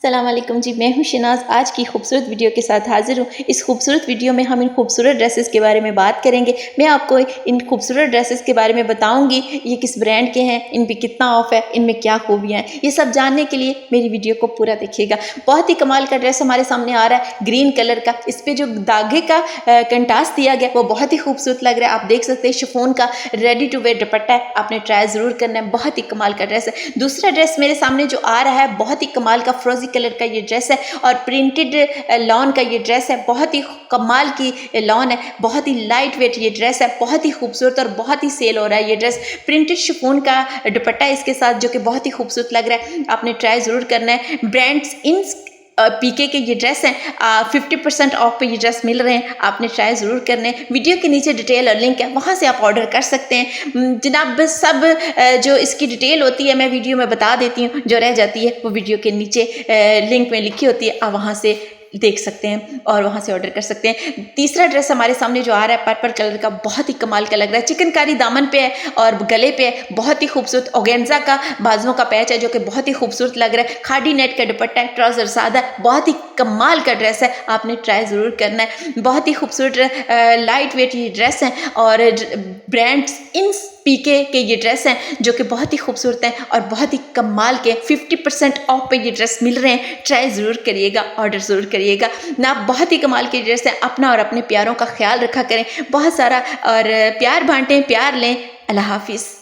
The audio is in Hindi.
अस्सलाम वालेकुम जी, मैं हूँ शनाज। आज की खूबसूरत वीडियो के साथ हाजिर हूँ। इस खूबसूरत वीडियो में हम इन खूबसूरत ड्रेसेस के बारे में बात करेंगे। मैं आपको इन खूबसूरत ड्रेसेस के बारे में बताऊंगी, ये किस ब्रांड के हैं, इन पे कितना ऑफ है, इनमें क्या खूबियाँ हैं। ये सब जानने के लिए मेरी वीडियो को पूरा देखिएगा। बहुत ही कमाल का ड्रेस हमारे सामने आ रहा है, ग्रीन कलर का। इस पर जो धागे का कंट्रास्ट दिया गया वो बहुत ही खूबसूरत लग रहा है। आप देख सकते हैं शिफॉन का रेडी टू वेयर दुपट्टा है। आपने ट्राई ज़रूर करना है, बहुत ही कमाल का ड्रेस है। दूसरा ड्रेस मेरे सामने जो आ रहा है, बहुत ही कमाल का फ्रोजी कलर का ये ड्रेस है और प्रिंटेड लॉन का ये ड्रेस है। बहुत ही कमाल की लॉन है, बहुत ही लाइट वेट ये ड्रेस है, बहुत ही खूबसूरत और बहुत ही सेल हो रहा है ये ड्रेस। प्रिंटेड शिफॉन का दुपट्टा है इसके साथ, जो कि बहुत ही खूबसूरत लग रहा है। आपने ट्राई ज़रूर करना है। ब्रांड्स इन पीके के ये ड्रेस हैं, 50% ऑफ पे ये ड्रेस मिल रहे हैं। आपने ट्राई ज़रूर करने। वीडियो के नीचे डिटेल और लिंक है, वहाँ से आप ऑर्डर कर सकते हैं। जनाब सब जो इसकी डिटेल होती है मैं वीडियो में बता देती हूँ, जो रह जाती है वो वीडियो के नीचे लिंक में लिखी होती है, आप वहाँ से देख सकते हैं और वहाँ से ऑर्डर कर सकते हैं। तीसरा ड्रेस हमारे सामने जो आ रहा है पर्पल कलर का, बहुत ही कमाल का लग रहा है। चिकनकारी दामन पे है और गले पे है, बहुत ही खूबसूरत। ऑर्गेन्जा का बाजुओं का पैच है जो कि बहुत ही खूबसूरत लग रहा है। खादी नेट का दुपट्टा है, ट्राउजर सादा है, बहुत ही कमाल का ड्रेस है। आपने ट्राई ज़रूर करना है। बहुत ही खूबसूरत लाइट वेट ये ड्रेस है और ब्रांड्स इन पीके के ये ड्रेस हैं जो कि बहुत ही खूबसूरत हैं और बहुत ही कमाल के 50% ऑफ पे ये ड्रेस मिल रहे हैं। ट्राई ज़रूर करिएगा, ऑर्डर ज़रूर करिएगा ना। बहुत ही कमाल के ड्रेस हैं। अपना और अपने प्यारों का ख्याल रखा करें बहुत सारा और प्यार बांटें, प्यार लें। अल्लाह हाफिज़।